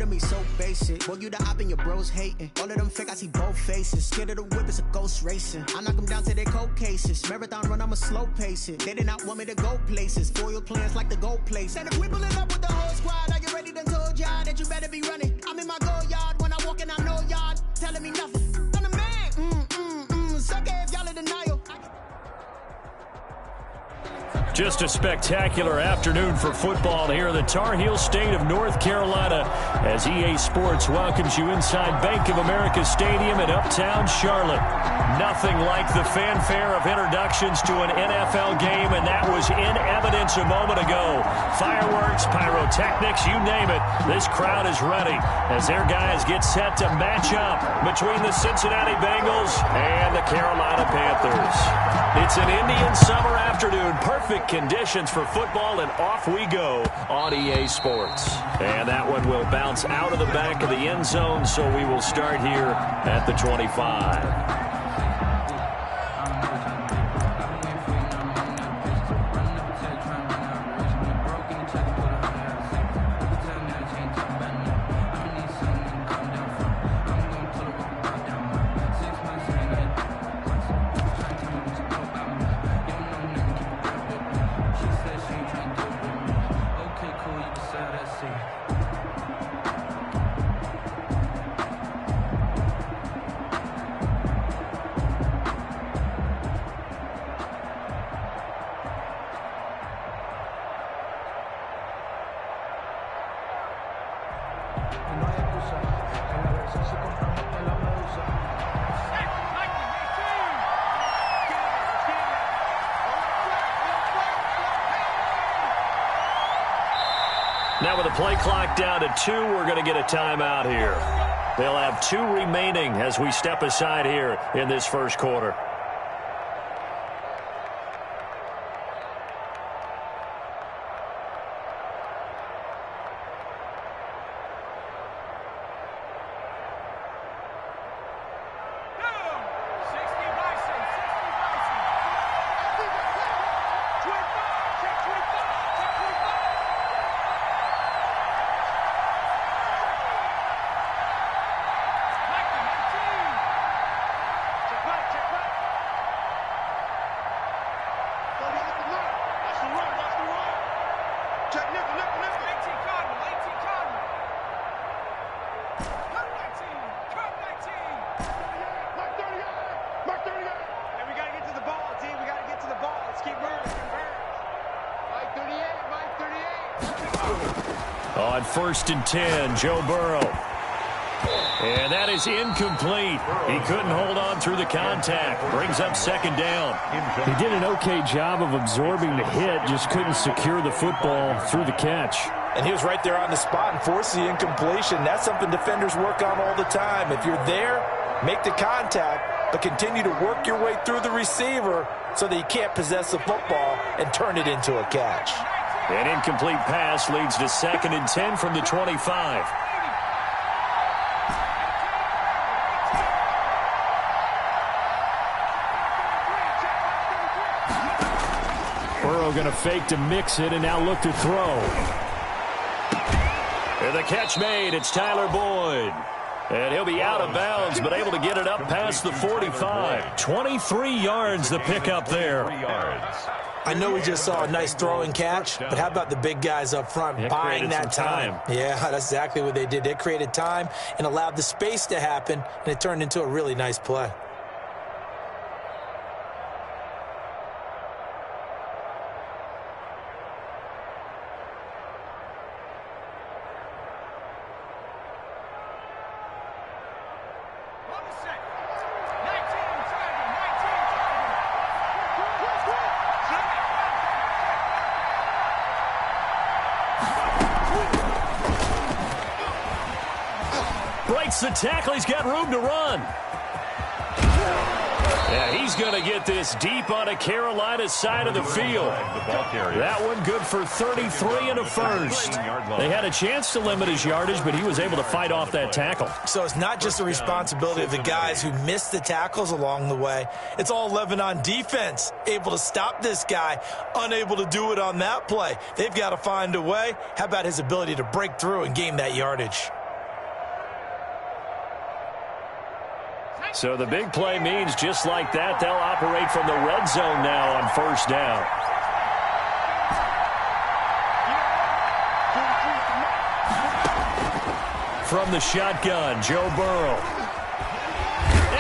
me so basic. Boy, you the op and your bros hating. All of them fake, I see both faces. Scared of the whip, it's a ghost racing. I knock them down to their cold cases. Marathon run, I'ma slow pace it. They did not want me to go places. Foil plans like the gold place. And if we pulling up with the whole squad, are you ready? Done told y'all that you better be running. I'm in my go yard. When I walk in, I know y'all telling me nothing. I'm the man. Suck it if y'all in denial. Just a spectacular afternoon for football here in the Tar Heel state of North Carolina as EA Sports welcomes you inside Bank of America Stadium in uptown Charlotte. Nothing like the fanfare of introductions to an NFL game, and that was in evidence a moment ago. Fireworks, pyrotechnics, you name it. This crowd is ready as their guys get set to match up between the Cincinnati Bengals and the Carolina Panthers. It's an Indian summer afternoon. Perfect conditions for football, and off we go on EA Sports. And that one will bounce out of the back of the end zone, so we will start here at the 25. Now with the play clock down to 2, we're going to get a timeout here. They'll have 2 remaining as we step aside here in this first quarter. On 1st and 10, Joe Burrow. And that is incomplete. He couldn't hold on through the contact. Brings up 2nd down. He did an okay job of absorbing the hit, just couldn't secure the football through the catch. And he was right there on the spot and forced the incompletion. That's something defenders work on all the time. If you're there, make the contact, but continue to work your way through the receiver so that you can't possess the football and turn it into a catch. An incomplete pass leads to 2nd and 10 from the 25. Burrow going to fake to mix it and now look to throw. And the catch made. It's Tyler Boyd. And he'll be out of bounds, but able to get it up past the 45. 23 yards the pickup there. I know we just saw a nice throwing catch, but how about the big guys up front buying that time? Yeah, that's exactly what they did. They created time and allowed the space to happen, and it turned into a really nice play. Breaks the tackle. He's got room to run. Yeah, he's going to get this deep on a Carolina side of the field. That one good for 33 and a first. They had a chance to limit his yardage, but he was able to fight off that tackle. So it's not just the responsibility of the guys who missed the tackles along the way. It's all 11 on defense, able to stop this guy, unable to do it on that play. They've got to find a way. How about his ability to break through and gain that yardage? So the big play means just like that, they'll operate from the red zone now on first down. From the shotgun, Joe Burrow.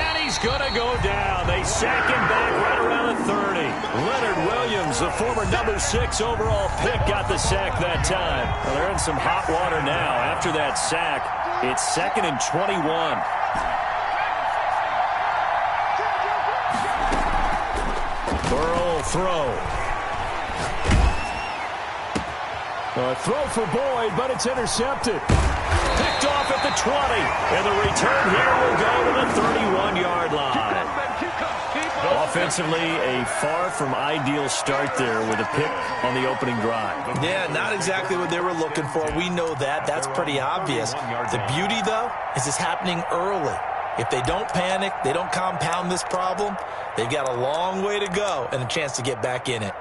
And he's going to go down. They sack him back right around the 30. Leonard Williams, the former number 6 overall pick, got the sack that time. Well, they're in some hot water now. After that sack, it's 2nd and 21. Burrow will throw. A throw for Boyd, but it's intercepted. Picked off at the 20. And the return here will go to the 31-yard line. Offensively, a far from ideal start there with a pick on the opening drive. Yeah, not exactly what they were looking for. We know that. That's pretty obvious. The beauty, though, is it's happening early. If they don't panic, they don't compound this problem, they've got a long way to go and a chance to get back in it.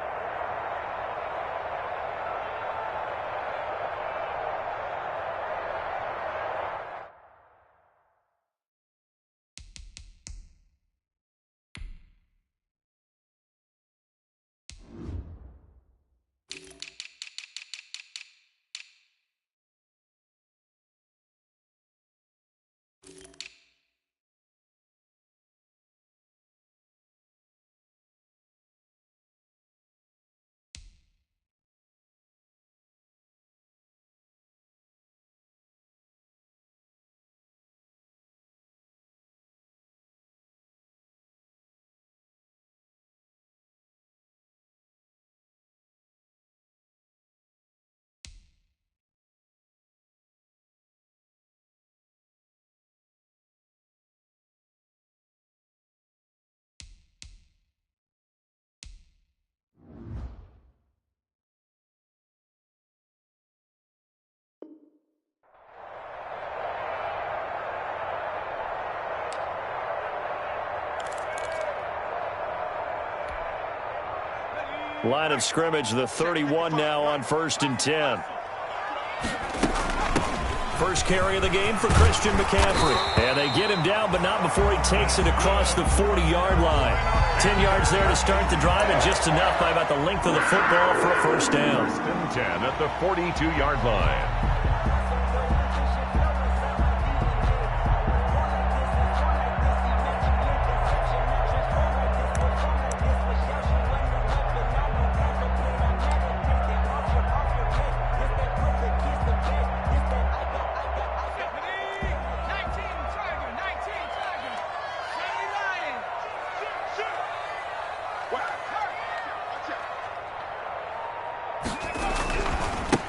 Line of scrimmage, the 31 now on 1st and 10. First carry of the game for Christian McCaffrey. And they get him down, but not before he takes it across the 40-yard line. 10 yards there to start the drive, and just enough by about the length of the football for a first down. 1st and 10 at the 42-yard line.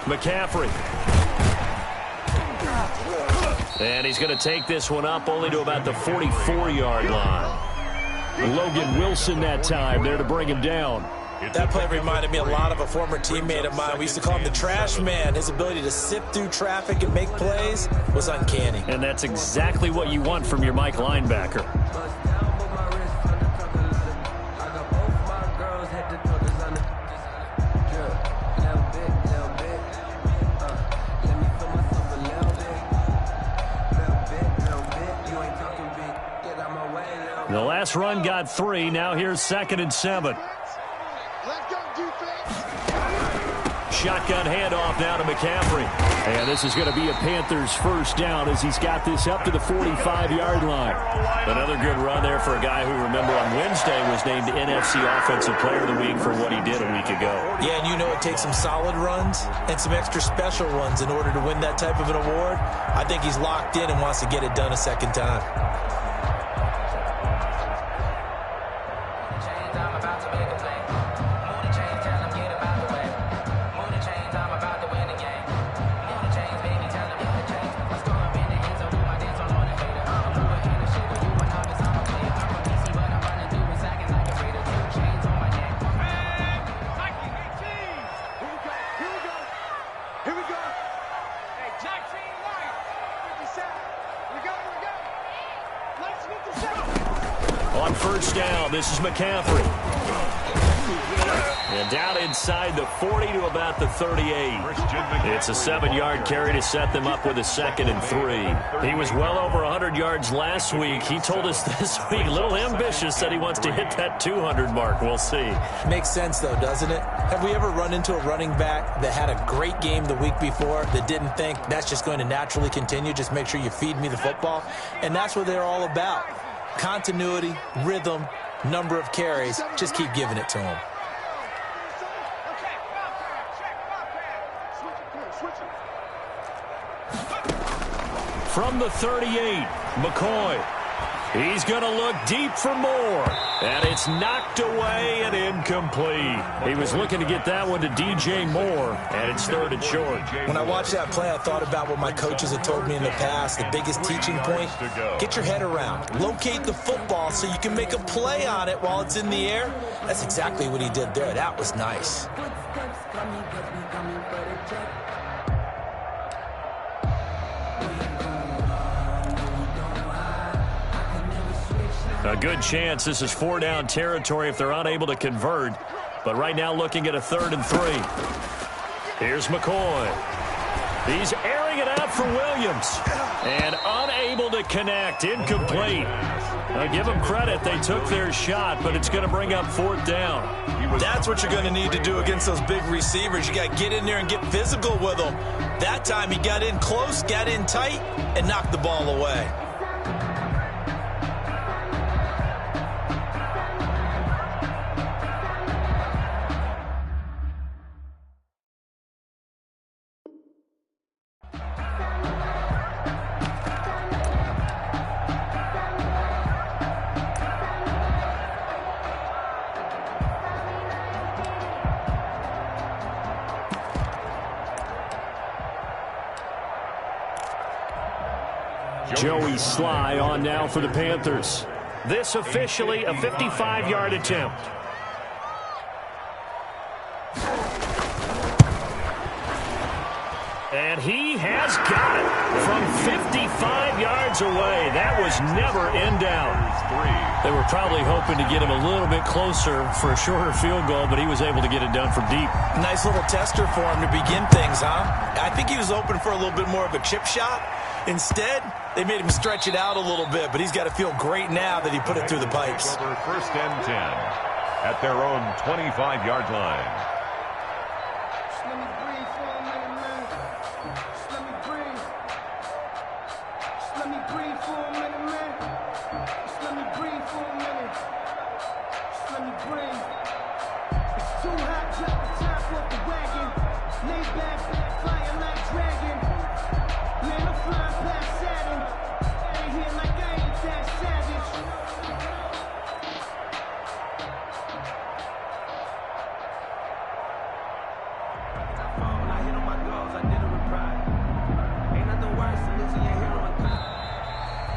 McCaffrey. And he's going to take this one up only to about the 44-yard line. Logan Wilson that time there to bring him down. That play reminded me a lot of a former teammate of mine. We used to call him the trash man. His ability to sift through traffic and make plays was uncanny. And that's exactly what you want from your Mike linebacker. The last run got 3. Now here's 2nd and 7. Shotgun handoff now to McCaffrey. And this is going to be a Panthers first down as he's got this up to the 45-yard line. Another good run there for a guy who, remember, on Wednesday was named NFC Offensive Player of the Week for what he did a week ago. Yeah, and you know it takes some solid runs and some extra special ones in order to win that type of an award. I think he's locked in and wants to get it done a second time. On first down, this is McCaffrey. And down inside the 40 to about the 38. It's a 7-yard carry to set them up with a 2nd and 3. He was well over 100 yards last week. He told us this week, a little ambitious, that he wants to hit that 200 mark. We'll see. Makes sense, though, doesn't it? Have we ever run into a running back that had a great game the week before that didn't think that's just going to naturally continue? Just make sure you feed me the football. And that's what they're all about. Continuity, rhythm, number of carries. Just keep giving it to him. From the 38, McCoy. He's going to look deep for more. And it's knocked away and incomplete. He was looking to get that one to DJ Moore, and it's 3rd and short. When I watched that play, I thought about what my coaches had told me in the past. The biggest teaching point, get your head around. Locate the football so you can make a play on it while it's in the air. That's exactly what he did there. That was nice. A good chance this is 4-down territory if they're unable to convert. But right now looking at a 3rd and 3. Here's McCoy. He's airing it out for Williams. And unable to connect. Incomplete. Now give them credit. They took their shot, but it's going to bring up 4th down. That's what you're going to need to do against those big receivers. You got to get in there and get physical with them. That time he got in close, got in tight, and knocked the ball away. Joey Sly on now for the Panthers. This officially a 55-yard attempt. And he has got it from 55 yards away. That was never in doubt. They were probably hoping to get him a little bit closer for a shorter field goal, but he was able to get it done from deep. Nice little tester for him to begin things, huh? I think he was open for a little bit more of a chip shot. Instead, they made him stretch it out a little bit, but he's got to feel great now that he put it through the pipes. Over 1st and 10 at their own 25-yard line.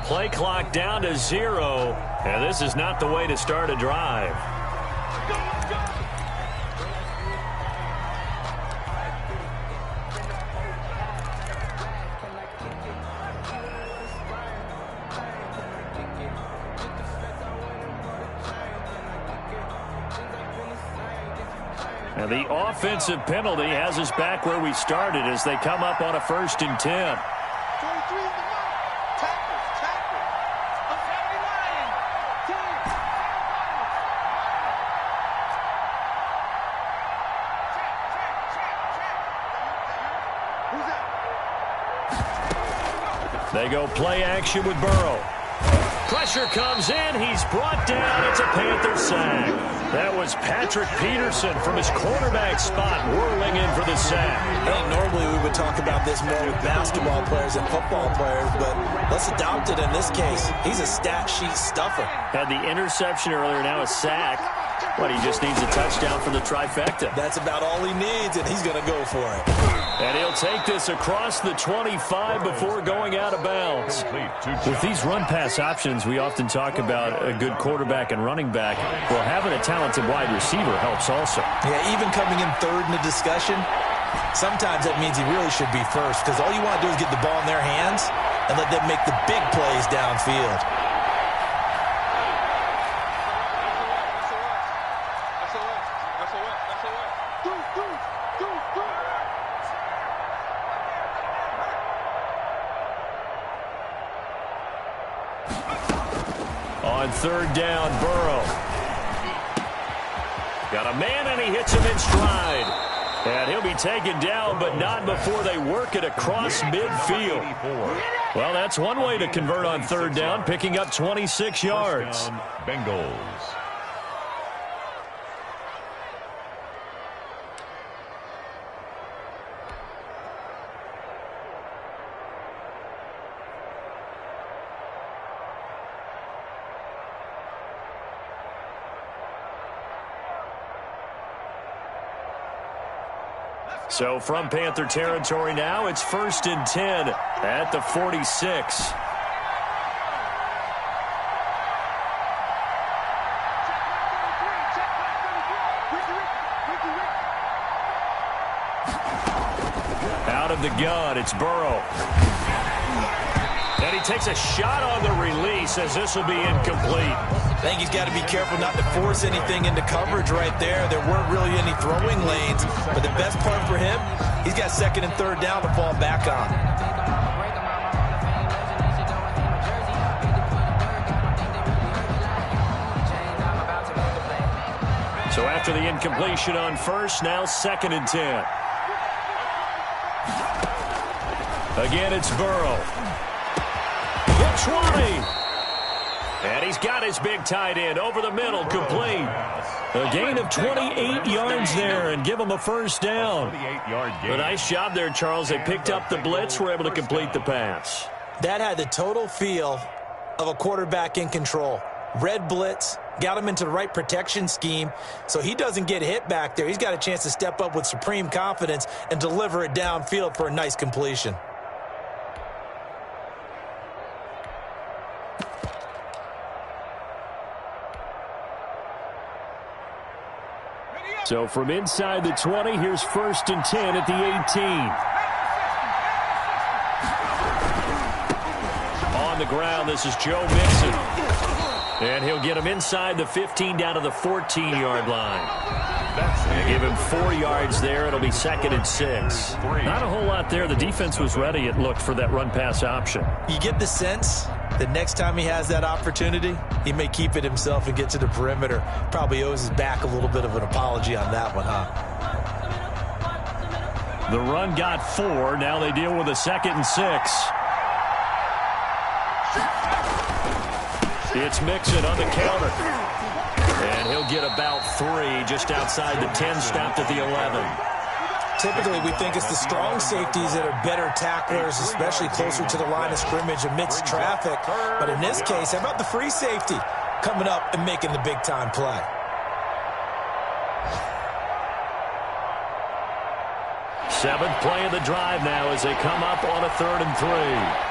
Play clock down to 0, and this is not the way to start a drive. And the offensive penalty has us back where we started as they come up on a 1st and 10. They go play action with Burrow. Pressure comes in. He's brought down. It's a Panther sack. That was Patrick Peterson from his quarterback spot whirling in for the sack. I think normally we would talk about this more with basketball players and football players, but let's adopt it in this case. He's a stat sheet stuffer. Had the interception earlier, now a sack. But he just needs a touchdown for the trifecta. That's about all he needs, and he's going to go for it. And he'll take this across the 25 before going out of bounds. With these run-pass options, we often talk about a good quarterback and running back. Well, having a talented wide receiver helps also. Yeah, even coming in 3rd in the discussion, sometimes that means he really should be first, because all you want to do is get the ball in their hands and let them make the big plays downfield. On third down, Burrow. Got a man, and he hits him in stride. And he'll be taken down, but not before they work it across midfield. Well, that's one way to convert on third down, picking up 26 yards. Bengals. So from Panther territory now, it's 1st and 10 at the 46. Out of the gun, it's Burrow. And he takes a shot on the release as this will be incomplete. I think he's got to be careful not to force anything into coverage right there. There weren't really any throwing lanes, but the best part for him, he's got second and third down to fall back on. So after the incompletion on first, now 2nd and 10. Again, it's Burrow. 20. And he's got his big tight end over the middle, complete. A gain of 28 yards there and give him a first down. A nice job there, Charles. They picked up the blitz, were able to complete the pass. That had the total feel of a quarterback in control. Red blitz, got him into the right protection scheme, so he doesn't get hit back there. He's got a chance to step up with supreme confidence and deliver it downfield for a nice completion. So from inside the 20, here's 1st and 10 at the 18. On the ground, this is Joe Mixon. And he'll get him inside the 15 down to the 14-yard line. Give him 4 yards there. It'll be 2nd and 6. Not a whole lot there. The defense was ready, it looked, for that run-pass option. You get the sense that next time he has that opportunity, he may keep it himself and get to the perimeter. Probably owes his back a little bit of an apology on that one, huh? The run got 4. Now they deal with a 2nd and 6. It's Mixon on the counter. And he'll get about 3 just outside the 10, stopped at the 11. Typically, we think it's the strong safeties that are better tacklers, especially closer to the line of scrimmage amidst traffic. But in this case, how about the free safety coming up and making the big-time play? Seventh play of the drive now as they come up on a 3rd and 3.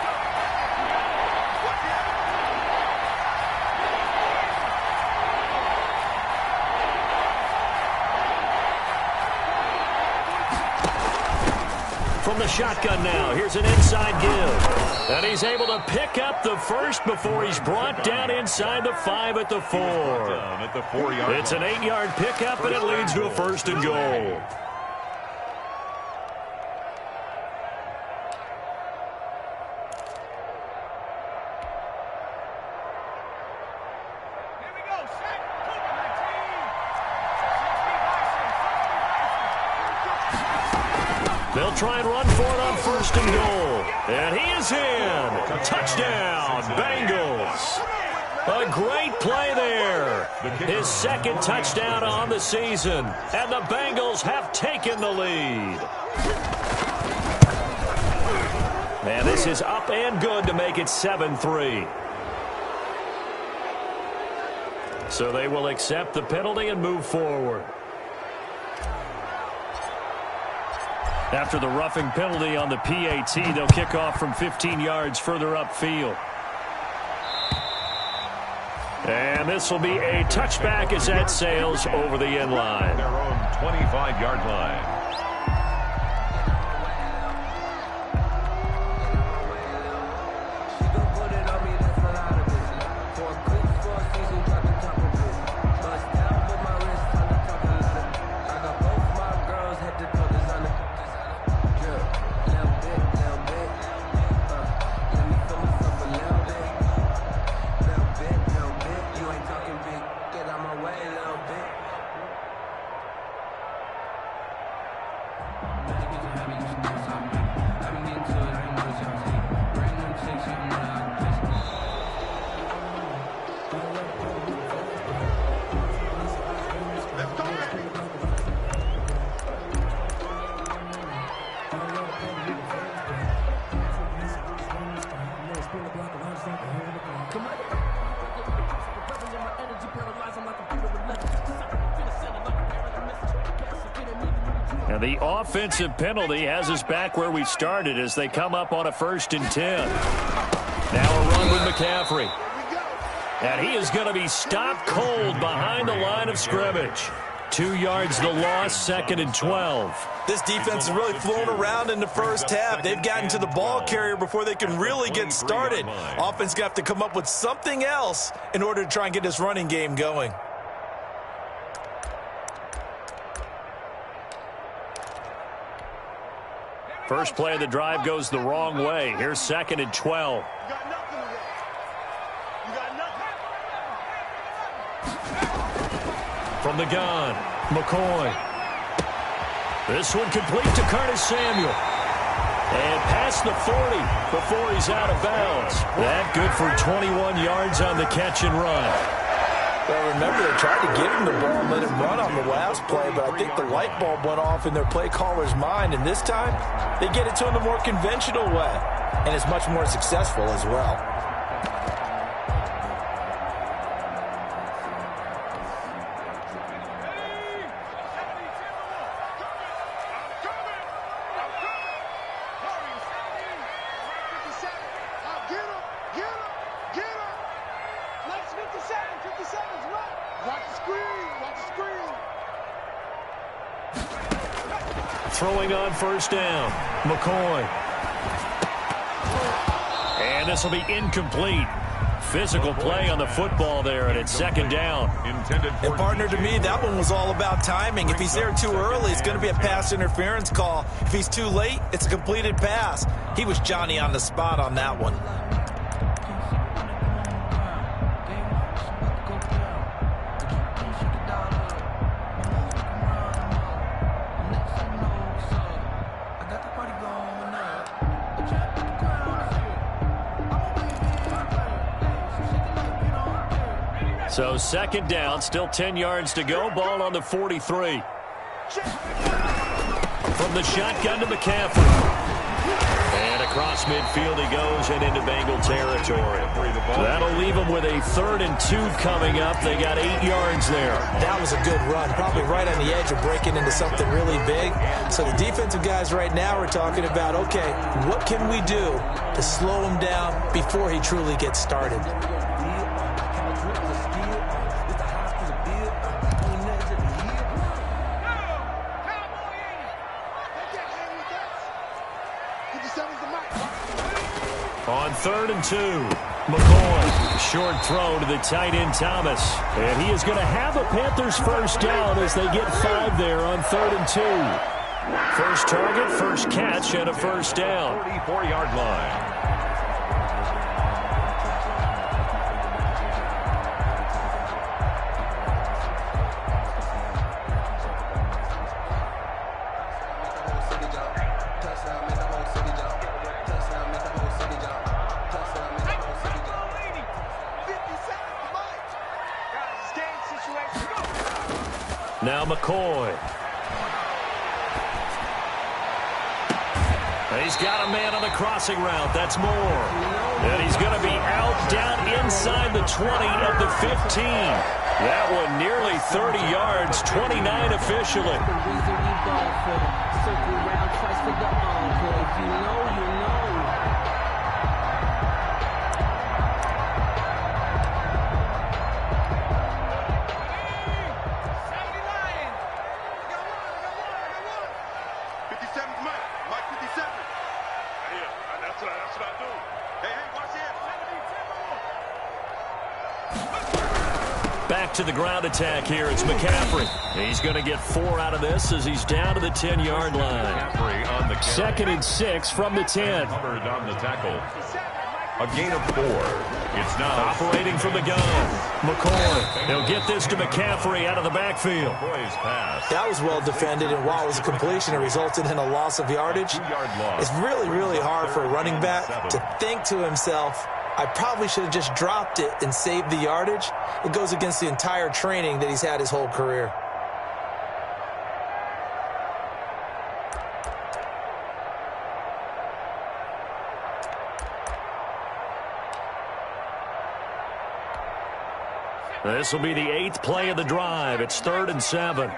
From the shotgun now, here's an inside give. And he's able to pick up the first before he's brought down inside the 5 at the 4. It's an 8-yard pickup, and it leads to a 1st and goal. They'll try and run for it on 1st and goal. And he is in. Touchdown, Bengals. A great play there. His 2nd touchdown on the season. And the Bengals have taken the lead. Man, this is up and good to make it 7-3. So they will accept the penalty and move forward. After the roughing penalty on the PAT, they'll kick off from 15 yards further upfield. And this will be a touchback as that sails over the end line. Their own 25-yard line. And the offensive penalty has us back where we started as they come up on a 1st and 10. Now a run with McCaffrey. And he is going to be stopped cold behind the line of scrimmage. 2 yards the loss, 2nd and 12. This defense is really flown around in the first half. They've gotten to the ball carrier before they can really get started. Offense going to have to come up with something else in order to try and get this running game going. First play of the drive goes the wrong way. Here's 2nd and 12. From the gun, McCoy. This one complete to Curtis Samuel. And past the 40 before he's out of bounds. That good for 21 yards on the catch and run. Well, remember, they tried to give him the ball and let him run on the last play, but I think the light bulb went off in their play caller's mind, and this time they get it to him the more conventional way, and it's much more successful as well. Throwing on 1st down, McCoy. And this will be incomplete. Physical play on the football there, and it's 2nd down. And partner, to me, that one was all about timing. If he's there too early, it's going to be a pass interference call. If he's too late, it's a completed pass. He was Johnny on the spot on that one. So 2nd down, still 10 yards to go. Ball on the 43. From the shotgun to McCaffrey. And across midfield he goes and into Bengal territory. That'll leave them with a 3rd and 2 coming up. They got 8 yards there. That was a good run, probably right on the edge of breaking into something really big. So the defensive guys right now are talking about, okay, what can we do to slow him down before he truly gets started? On 3rd and 2, McCoy. Short throw to the tight end, Thomas. And he is going to have a Panthers 1st down as they get 5 there on 3rd and 2. First target, first catch, and a 1st down. 34-yard line. Now McCoy. And he's got a man on the crossing route. That's Moore. And he's going to be out down inside the 20 at the 15. That one nearly 30 yards, 29 officially. Back to the ground attack here. It's McCaffrey. He's going to get 4 out of this as he's down to the 10-yard line. 2nd and 6 from the 10. Covered on the tackle. A gain of 4. It's now operating from the gun. McCoy. They'll get this to McCaffrey out of the backfield. That was well defended, and while it was a completion, it resulted in a loss of yardage. It's really, really hard for a running back to think to himself, I probably should have just dropped it and saved the yardage. It goes against the entire training that he's had his whole career. This will be the 8th play of the drive. It's 3rd and 7.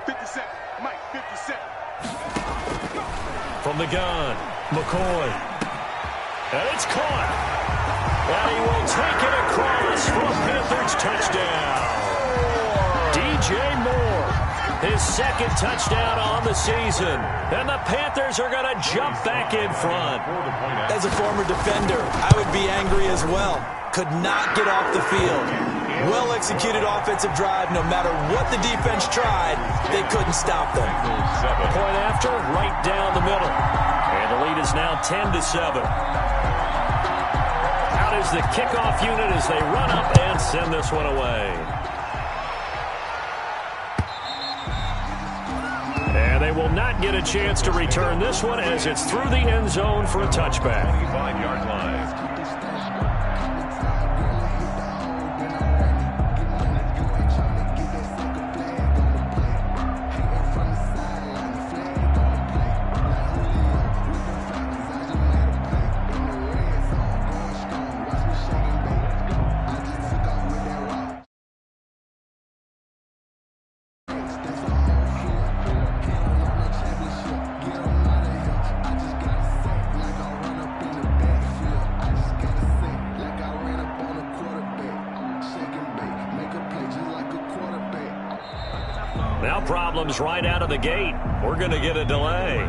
57. Mike, 57. From the gun, McCoy. And it's caught. And he will take it across for a Panthers touchdown. DJ Moore, his 2nd touchdown on the season. And the Panthers are going to jump back in front. As a former defender, I would be angry as well. Could not get off the field. Well-executed offensive drive. No matter what the defense tried, they couldn't stop them. Point after, right down the middle. And the lead is now 10-7. Out is the kickoff unit as they run up and send this one away. And they will not get a chance to return this one as it's through the end zone for a touchback. 25-yard line. Now problems right out of the gate. We're going to get a delay.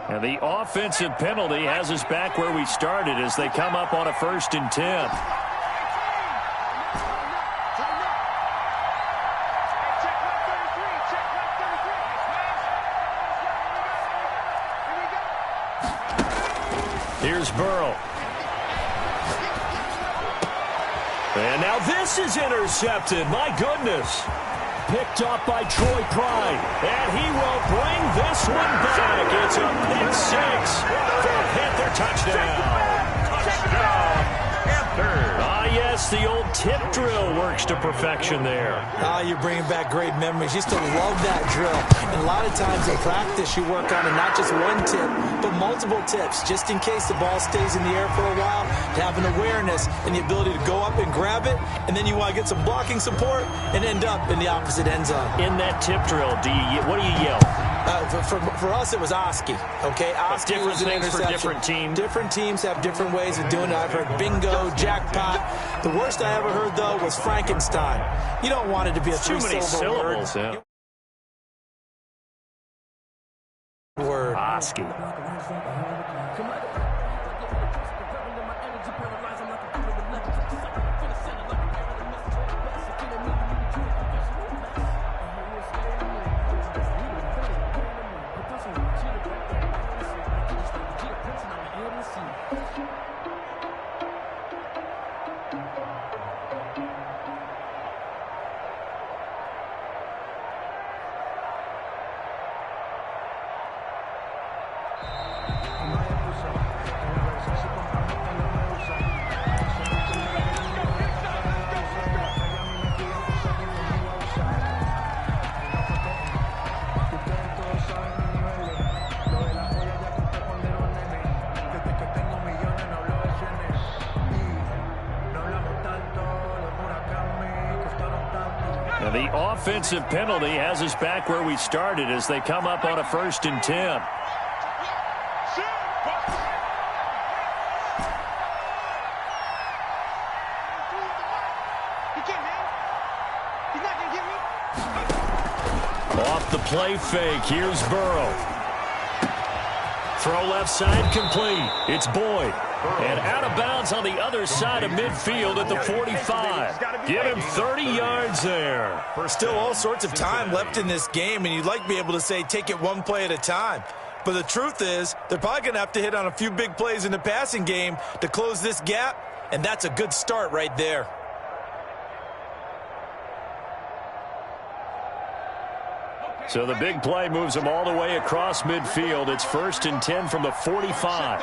And the offensive penalty has us back where we started as they come up on a 1st and 10. Here's Burrow. And now this is intercepted. My goodness. Picked up by Troy Pride. And he will bring this one back. It's a pick 6 for a Panther touchdown. Touchdown, Panther. Yes, the old tip drill works to perfection there. You're bringing back great memories. Used to love that drill. And a lot of times in practice, you work on it, not just one tip, but multiple tips, just in case the ball stays in the air for a while, to have an awareness and the ability to go up and grab it, and then you want to get some blocking support and end up in the opposite end zone. In that tip drill, what do you yell? For us, it was Oski. Okay, Oski was an interception. For different teams. Different teams have different ways of doing it. I've heard bingo, jackpot. The worst I ever heard, though, was Frankenstein. You don't want it to be a three-syllable word. Yeah. Word. Oski. The offensive penalty has us back where we started as they come up on a 1st and 10. Off the play fake, here's Burrow. Throw left side complete. It's Boyd. And out of bounds on the other side of midfield at the 45. Give him 30 yards there. There's still all sorts of time left in this game, and you'd like to be able to say take it one play at a time. But the truth is, they're probably going to have to hit on a few big plays in the passing game to close this gap, and that's a good start right there. So the big play moves them all the way across midfield. It's 1st and 10 from the 45.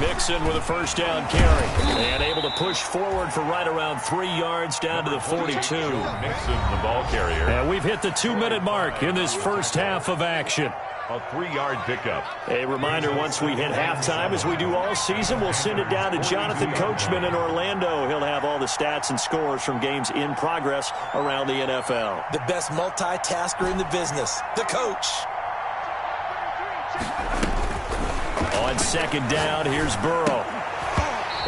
Mixon with a first down carry. And able to push forward for right around 3 yards down to the 42. Mixon, the ball carrier. And we've hit the 2-minute mark in this first half of action. A 3-yard pickup. A reminder, once we hit halftime, as we do all season, we'll send it down to Jonathan Coachman in Orlando. He'll have all the stats and scores from games in progress around the NFL. The best multitasker in the business, the coach. On 2nd down, here's Burrow.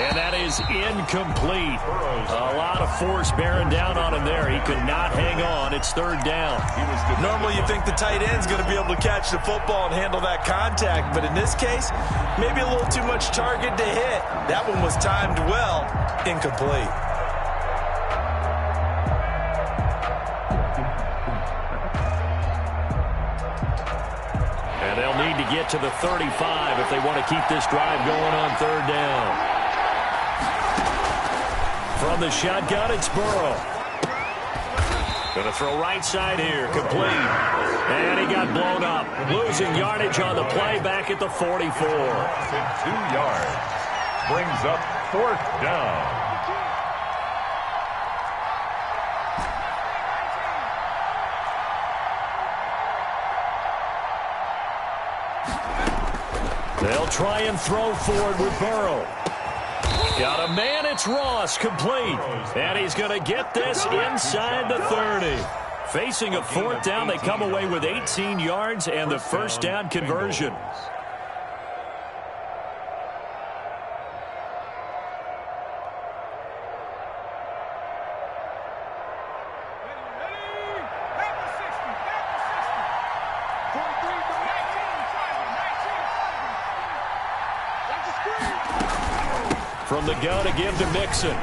And that is incomplete. A lot of force bearing down on him there. He could not hang on. It's 3rd down. Normally you think the tight end's going to be able to catch the football and handle that contact, but in this case, maybe a little too much target to hit. That one was timed well, incomplete. And they'll need to get to the 35 if they want to keep this drive going on 3rd down. From the shotgun, it's Burrow. Going to throw right side here, complete. And he got blown up. Losing yardage on the play back at the 44. 2 yards. Brings up 4th down. They'll try and throw forward with Burrow. Got a man, it's Ross, complete. And he's going to get this inside the 30. Facing a 4th down, they come away with 18 yards and the first down conversion. From the gun to give to Mixon.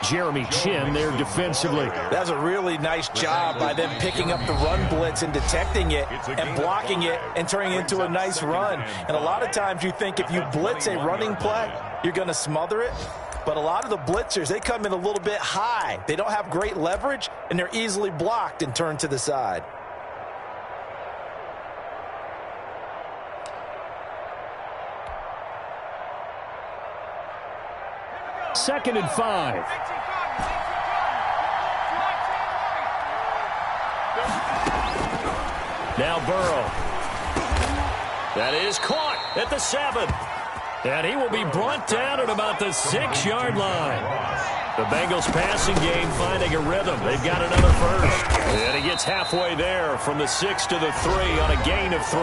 Jeremy Chin there defensively. That's a really nice job by them picking up the run blitz and detecting it and blocking it and turning it into a nice run. And a lot of times you think if you blitz a running play, you're going to smother it. But a lot of the blitzers, they come in a little bit high. They don't have great leverage, and they're easily blocked and turned to the side. Second and 5. Now Burrow. That is caught at the 7. And he will be brought down at about the 6-yard line. The Bengals passing game finding a rhythm. They've got another first. And he gets halfway there from the 6 to the 3 on a gain of 3.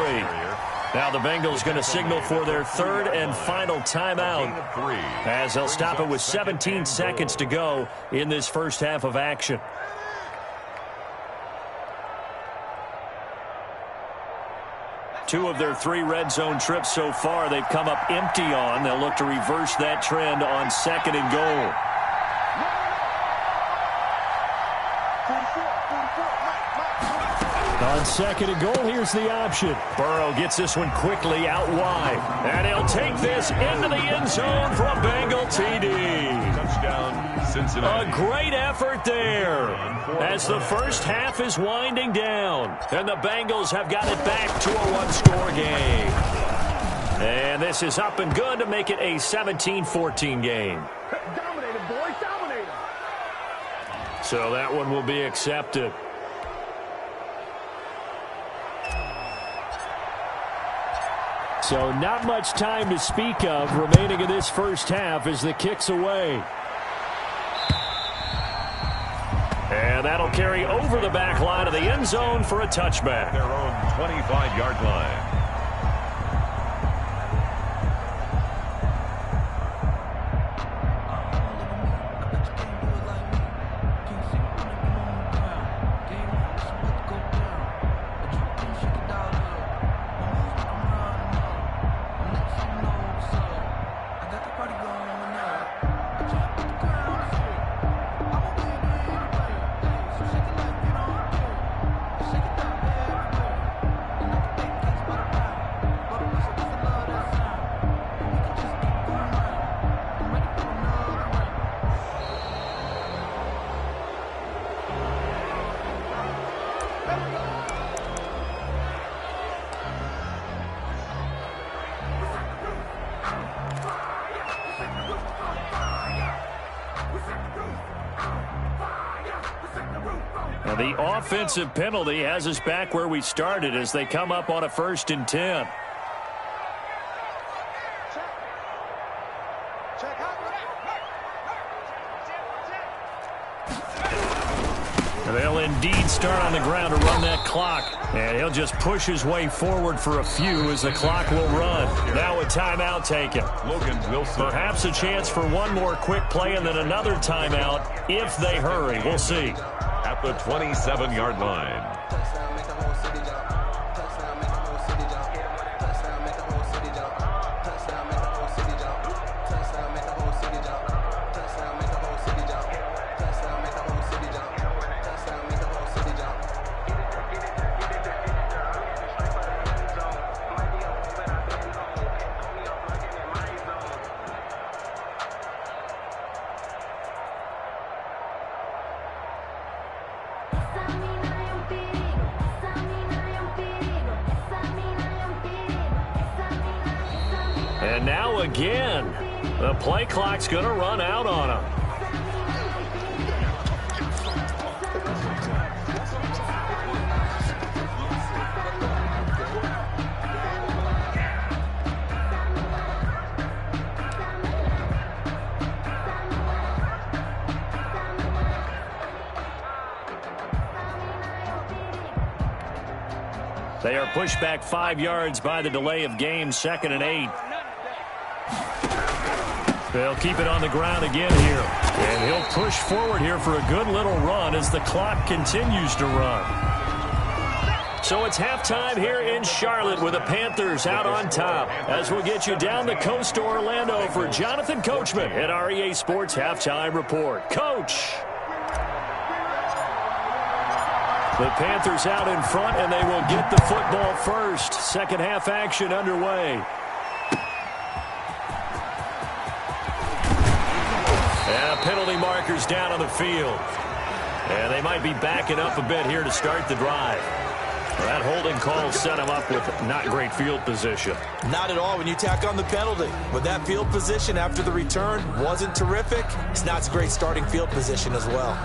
Now the Bengals going to signal for their 3rd and final timeout as they'll stop it with 17 seconds to go in this first half of action. Two of their 3 red zone trips so far they've come up empty on. They'll look to reverse that trend on 2nd and goal. On 2nd and goal, here's the option. Burrow gets this one quickly out wide. And he'll take this into the end zone for a Bengal TD. Touchdown, Cincinnati. A great effort there as the first half is winding down. And the Bengals have got it back to a 1-score game. And this is up and good to make it a 17-14 game. Dominated, boys, dominated. So that one will be accepted. So not much time to speak of remaining in this first half as the kick's away. And that'll carry over the back line of the end zone for a touchback. Their own 25-yard line. The offensive penalty has us back where we started as they come up on a 1st and 10. They'll indeed start on the ground to run that clock. And he'll just push his way forward for a few as the clock will run. Now a timeout taken. Logan Wilson. Perhaps a chance for one more quick play and then another timeout if they hurry. We'll see. At the 27-yard line. And now again, the play clock's going to run out on him. They are pushed back 5 yards by the delay of game, 2nd and 8. They'll keep it on the ground again here. And he'll push forward here for a good little run as the clock continues to run. So it's halftime here in Charlotte with the Panthers out on top. As we'll get you down the coast to Orlando for Jonathan Coachman at our EA Sports Halftime Report. Coach! The Panthers out in front, and they will get the football first. Second half action underway. And penalty markers down on the field. And they might be backing up a bit here to start the drive. That holding call set him up with not great field position. Not at all when you tack on the penalty. With that field position after the return wasn't terrific, it's not a great starting field position as well.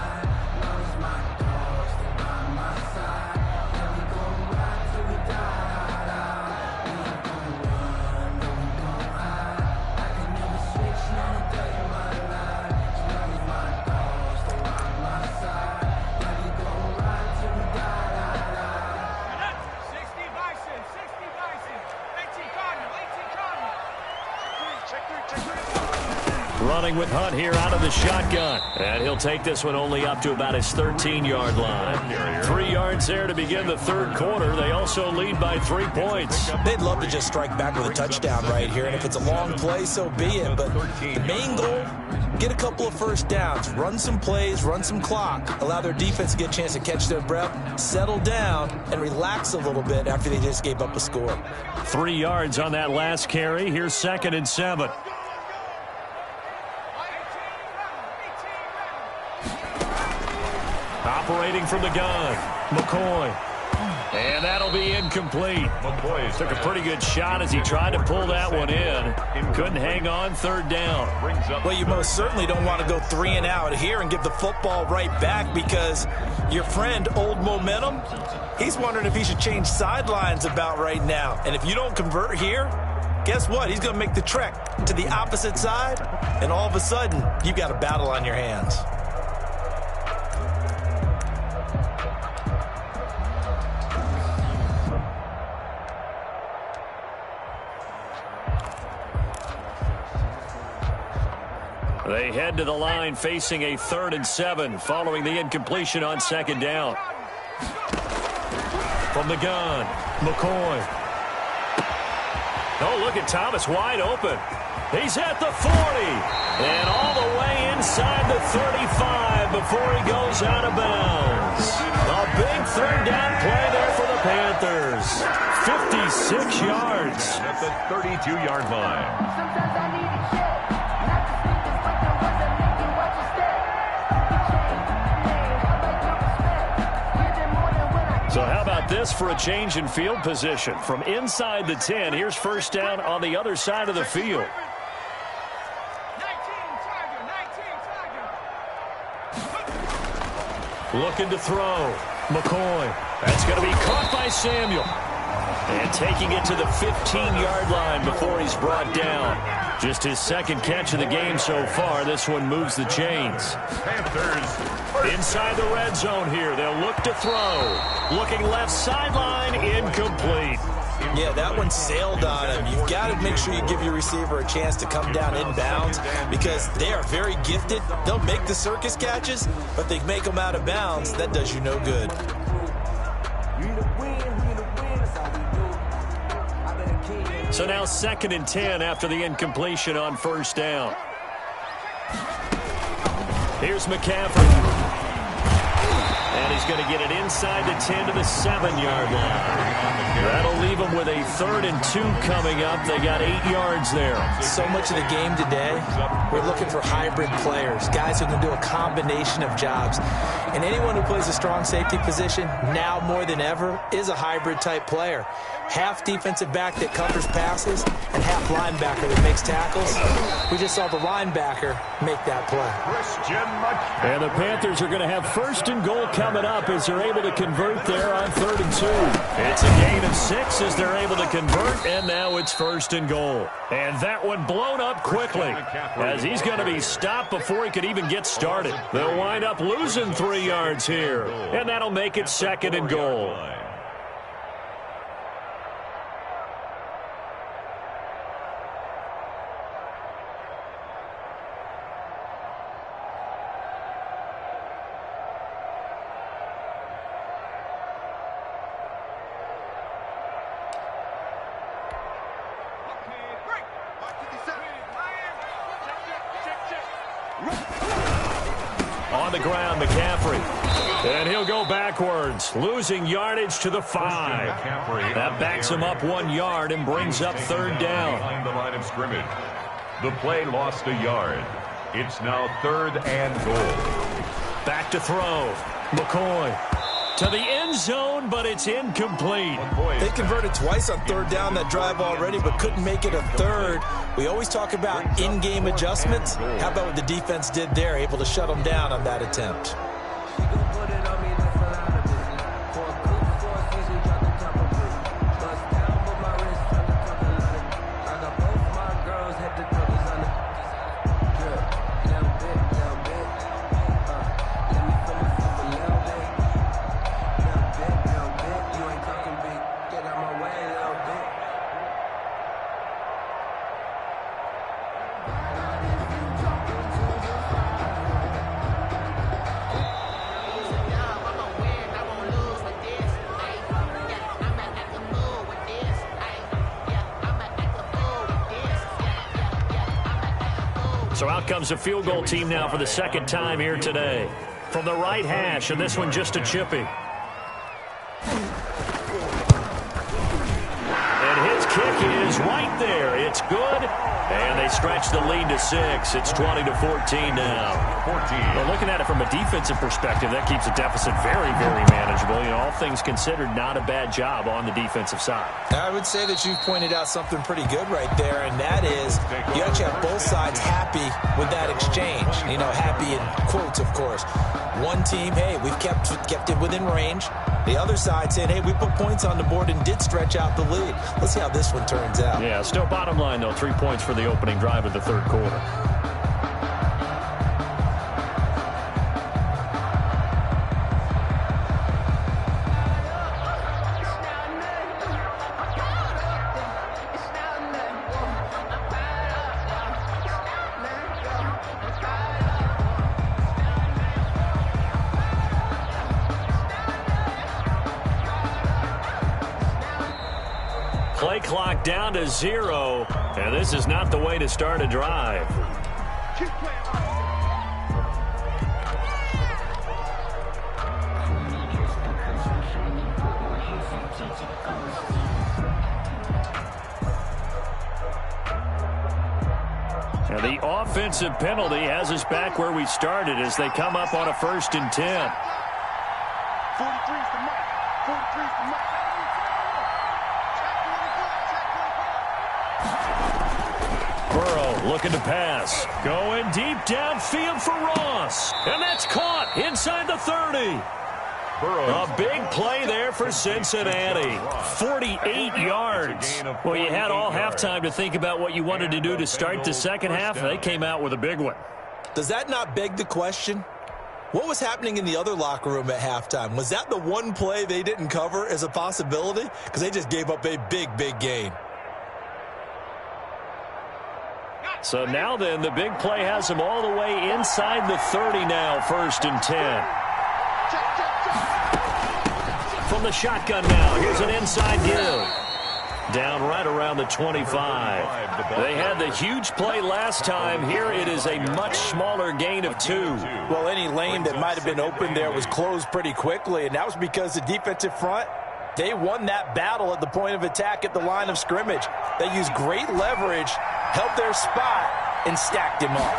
Running with Hunt here out of the shotgun. And he'll take this one only up to about his 13-yard line. 3 yards there to begin the third quarter. They also lead by 3 points. They'd love to just strike back with a touchdown right here. And if it's a long play, so be it. But the main goal, get a couple of first downs. Run some plays, run some clock. Allow their defense to get a chance to catch their breath, settle down, and relax a little bit after they just gave up a score. 3 yards on that last carry. Here's 2nd and 7. Operating from the gun, McCoy. And that'll be incomplete. McCoy took a pretty good shot as he tried to pull that one in. Couldn't hang on, 3rd down. Well, you most certainly don't want to go 3 and out here and give the football right back because your friend, Old Momentum, he's wondering if he should change sidelines about right now. And if you don't convert here, guess what? He's going to make the trek to the opposite side, and all of a sudden, you've got a battle on your hands. They head to the line facing a 3rd and 7 following the incompletion on 2nd down. From the gun, McCoy. Oh, look at Thomas wide open. He's at the 40 and all the way inside the 35 before he goes out of bounds. A big 3rd down play there for the Panthers. 56 yards. At the 32-yard line. So how about this for a change in field position? From inside the 10, here's 1st down on the other side of the field. Looking to throw. McCoy. That's going to be caught by Samuel. And taking it to the 15-yard line before he's brought down. Just his second catch of the game so far. This one moves the chains. Panthers. Inside the red zone here. They'll look to throw. Looking left sideline. Incomplete. Yeah, that one sailed on him. You've got to make sure you give your receiver a chance to come down inbounds because they are very gifted. They'll make the circus catches, but they make them out of bounds. That does you no good. So now 2nd and 10 after the incompletion on first down. Here's McCaffrey. And he's going to get it inside the 10 to the 7-yard line. That'll leave them with a 3rd and 2 coming up. They got 8 yards there. So much of the game today, we're looking for hybrid players, guys who can do a combination of jobs. And anyone who plays a strong safety position, now more than ever, is a hybrid type player. Half defensive back that covers passes and half linebacker that makes tackles. We just saw the linebacker make that play. And the Panthers are going to have 1st and goal coming up as they're able to convert there on 3rd and 2. It's a gain of 6 as they're able to convert, and now it's 1st and goal. And that one blown up quickly as he's going to be stopped before he could even get started. They'll wind up losing 3 yards here, and that'll make it 2nd and goal. On the ground, McCaffrey. And he'll go backwards, losing yardage to the 5. That backs him up 1 yard and brings up 3rd down. Behind the line of scrimmage. The play lost a yard. It's now 3rd and goal. Back to throw. McCoy to the end zone, but it's incomplete. They converted twice on 3rd down that drive already, but couldn't make it a 3rd. We always talk about in-game adjustments. How about what the defense did there, able to shut them down on that attempt? So out comes a field goal team now for the 2nd time here today. From the right hash, and this one just a chippy. And his kick is right there. It's good. And they stretch the lead to 6. It's 20-14 now. Well, looking at it from a defensive perspective, that keeps the deficit very, very manageable. You know, all things considered, not a bad job on the defensive side. I would say that you've pointed out something pretty good right there, and that is you actually have both sides happy with that exchange. You know, happy in quotes, of course. One team, hey, we've kept it within range. The other side saying, hey, we put points on the board and did stretch out the lead. Let's see how this one turns out. Yeah, still bottom line, though, 3 points for the opening drive of the 3rd quarter. Play clock down to 0, and this is not the way to start a drive. And the offensive penalty has us back where we started as they come up on a 1st and 10. 43's the mark. 43's the mark. Burrow looking to pass. Going deep downfield for Ross. And that's caught inside the 30. A big play there for Cincinnati. 48 yards. Well, you had all halftime to think about what you wanted to do to start the second half. They came out with a big one. Does that not beg the question? What was happening in the other locker room at halftime? Was that the one play they didn't cover as a possibility? Because they just gave up a big, big gain. So now then, the big play has them all the way inside the 30 now, 1st and 10. From the shotgun now, here's an inside give. Down right around the 25. They had the huge play last time. Here it is a much smaller gain of 2. Well, any lane that might have been open there was closed pretty quickly, and that was because the defensive front, they won that battle at the point of attack at the line of scrimmage. They used great leverage, held their spot, and stacked him up.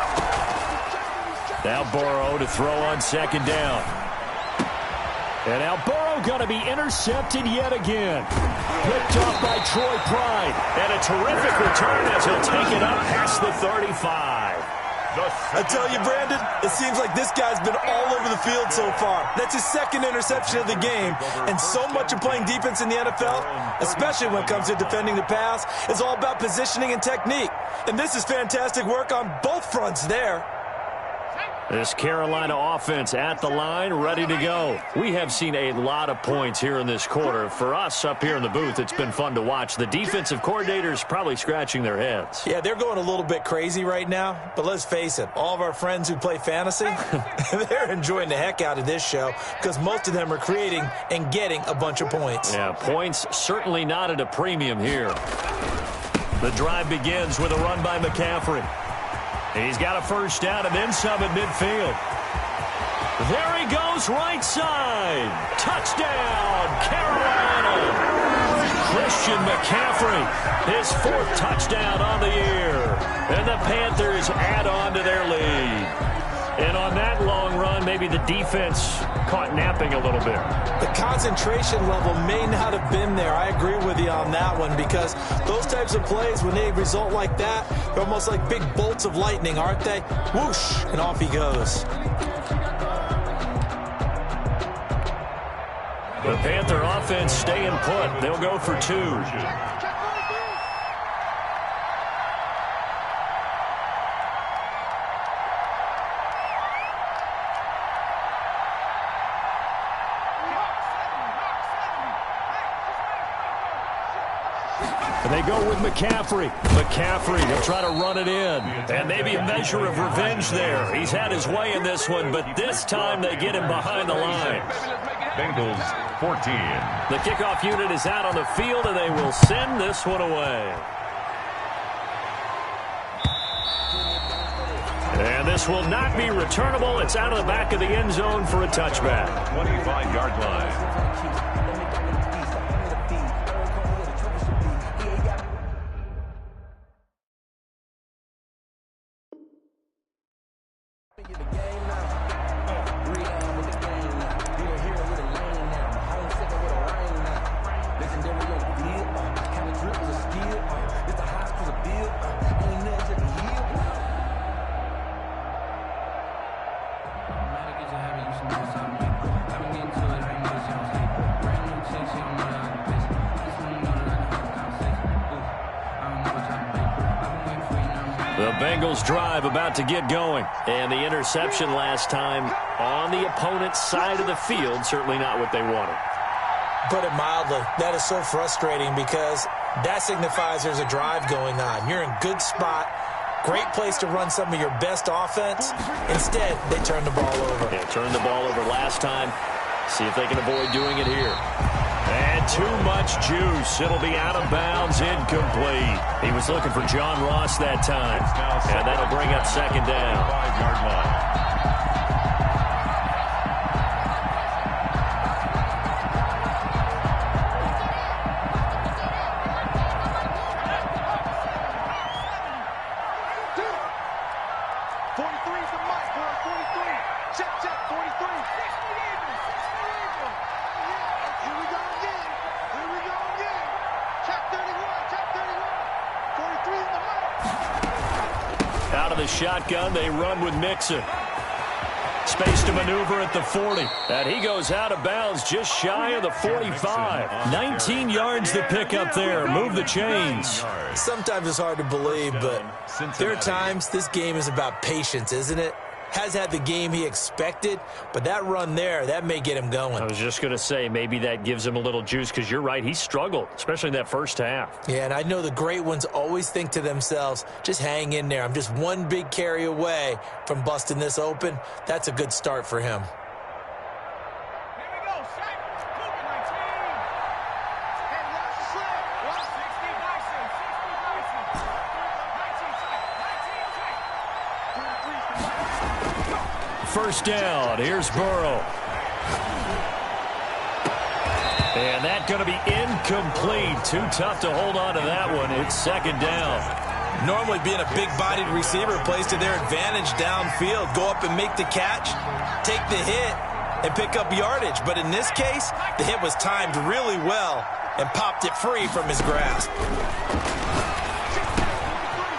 Now Burrow to throw on 2nd down. And now Burrow going to be intercepted yet again. Picked off by Troy Pride. And a terrific return as he'll take it up past the 35. I tell you, Brandon, it seems like this guy's been all over the field so far. That's his 2nd interception of the game. And so much of playing defense in the NFL, especially when it comes to defending the pass, is all about positioning and technique. And this is fantastic work on both fronts there. This Carolina offense at the line, ready to go. We have seen a lot of points here in this quarter. For us up here in the booth, it's been fun to watch. The defensive coordinators probably scratching their heads. Yeah, they're going a little bit crazy right now. But let's face it, all of our friends who play fantasy, they're enjoying the heck out of this show because most of them are creating and getting a bunch of points. Yeah, points certainly not at a premium here. The drive begins with a run by McCaffrey. He's got a 1st down and then some at midfield. There he goes, right side. Touchdown, Carolina. Christian McCaffrey, his 4th touchdown on the year. And the Panthers add on to their lead. And on that long run, maybe the defense caught napping a little bit. The concentration level may not have been there. I agree with you on that one because those types of plays, when they result like that, they're almost like big bolts of lightning, aren't they? Whoosh, and off he goes. The Panther offense staying put. They'll go for 2. And they go with McCaffrey. McCaffrey will try to run it in. And maybe a measure of revenge there. He's had his way in this one, but this time they get him behind the line. Bengals 14. The kickoff unit is out on the field, and they will send this one away. And this will not be returnable. It's out of the back of the end zone for a touchback. 25-yard line. The Bengals drive about to get going. And the interception last time on the opponent's side of the field, certainly not what they wanted. Put it mildly, that is so frustrating because that signifies there's a drive going on. You're in good spot, great place to run some of your best offense. Instead, they turn the ball over. Yeah, turned the ball over last time. See if they can avoid doing it here. And too much juice. It'll be out of bounds, incomplete. He was looking for John Ross that time. And that'll bring up 2nd down. 5-yard line. of the shotgun. They run with Mixon. Space to maneuver at the 40. And he goes out of bounds just shy of the 45. 19 yards to pick up there. Move the chains. Sometimes it's hard to believe, but there are times this game is about patience, isn't it? Has had the game he expected, but that run there, that may get him going. I was just going to say, maybe that gives him a little juice, because you're right, he struggled, especially in that first half. Yeah, and I know the great ones always think to themselves, just hang in there. I'm just one big carry away from busting this open. That's a good start for him. First down, here's Burrow. And that's going to be incomplete. Too tough to hold on to that one. It's second down. Normally being a big-bodied receiver plays to their advantage downfield. Go up and make the catch, take the hit, and pick up yardage. But in this case, the hit was timed really well and popped it free from his grasp.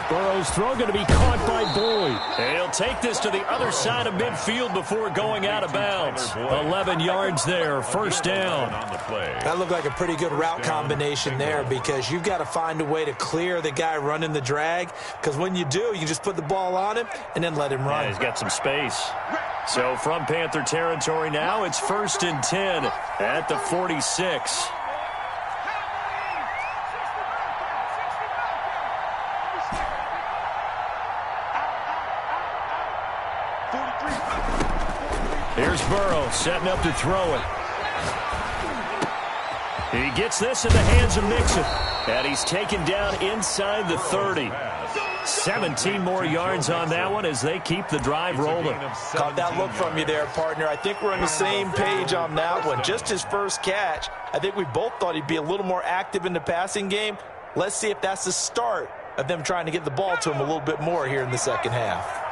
Burrow's throw going to be caught by Boyd. And he'll take this to the other side of midfield before going out of bounds. 11 yards there, first down. That looked like a pretty good route combination there, because you've got to find a way to clear the guy running the drag, because when you do, you just put the ball on him and then let him run. Yeah, he's got some space. So from Panther territory now, it's 1st and 10 at the 46. Here's Burrow setting up to throw it. He gets this in the hands of Mixon. And he's taken down inside the 30. 17 more yards on that one as they keep the drive rolling. Caught that look from you there, partner. I think we're on the same page on that one. Just his first catch. I think we both thought he'd be a little more active in the passing game. Let's see if that's the start of them trying to get the ball to him a little bit more here in the second half.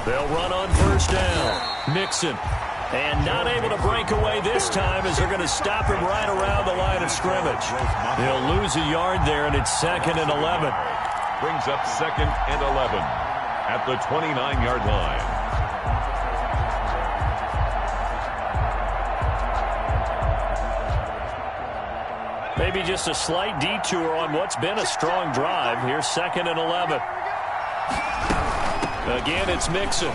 They'll run on first down. Mixon. And not able to break away this time as they're going to stop him right around the line of scrimmage. He'll lose a yard there, and it's 2nd and 11. Brings up 2nd and 11 at the 29-yard line. Maybe just a slight detour on what's been a strong drive. Here's 2nd and 11. Again, it's Mixon.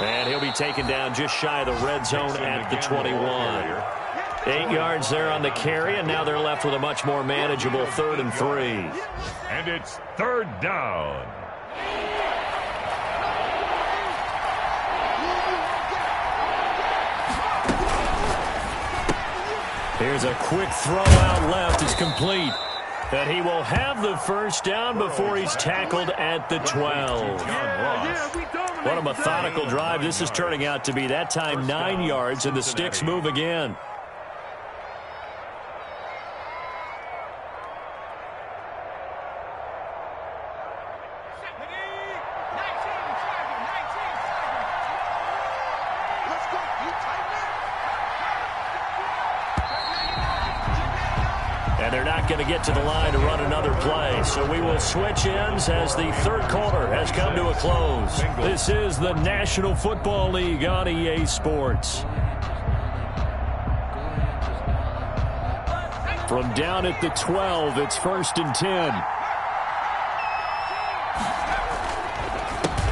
And he'll be taken down just shy of the red zone at the 21. 8 yards there on the carry, and now they're left with a much more manageable 3rd and 3. And it's 3rd down. Here's a quick throw out left. It's complete. And he will have the first down before he's tackled at the 12. What a methodical drive this is turning out to be. That time 9 yards, and the sticks move again. And they're not going to get to the line to run another play. So we will switch ends as the third quarter has come to a close. This is the National Football League on EA Sports. From down at the 12, it's 1st and 10.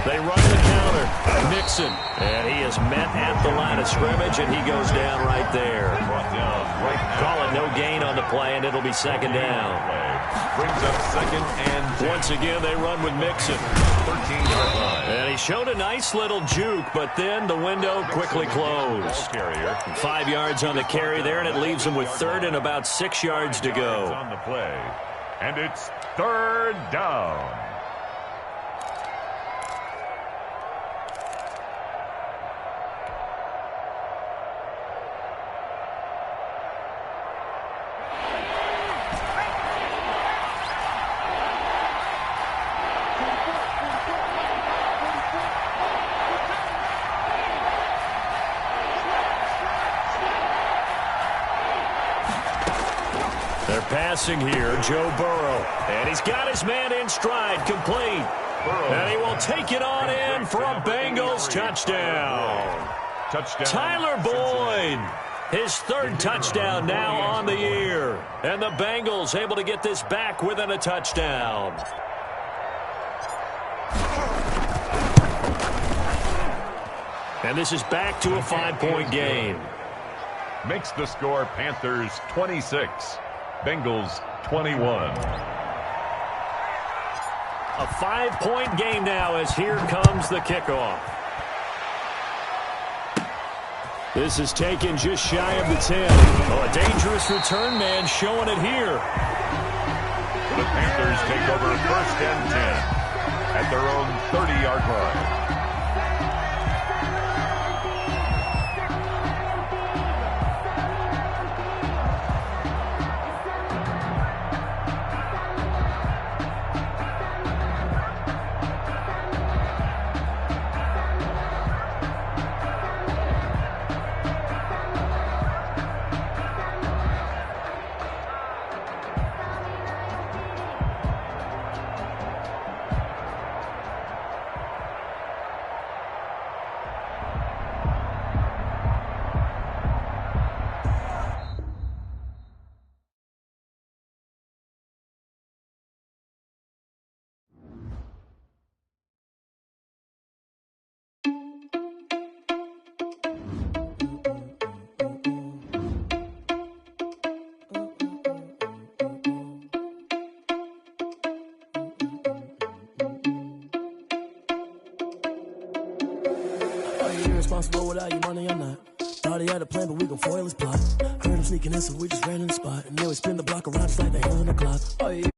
They run the counter. Mixon. And he is met at the line of scrimmage, and he goes down right there. Call it no gain on the play, and it'll be 2nd down. Brings up 2nd and 10. Once again, they run with Mixon. 13-yard line. And he showed a nice little juke, but then the window quickly closed. 5 yards on the carry there, and it leaves him with 3rd and about 6 yards to go. On the play. And it's 3rd down. They're passing here, Joe Burrow. And he's got his man in stride, complete. And he will take it on in for a Bengals touchdown. Tyler Boyd, his third touchdown now on the year. And the Bengals able to get this back within a touchdown. And this is back to a 5-point game. Makes the score Panthers 26, Bengals 21. A 5-point game now as here comes the kickoff. This is taken just shy of the 10. Oh, a dangerous return man showing it here. The Panthers take over 1st and 10 at their own 30-yard line. Irresponsible without your money or not. Thought he had a plan, but we gon' foil his plot. Heard him sneaking in, so we just ran in the spot. And then we spin the block around just like the hands on the clock. Oh, you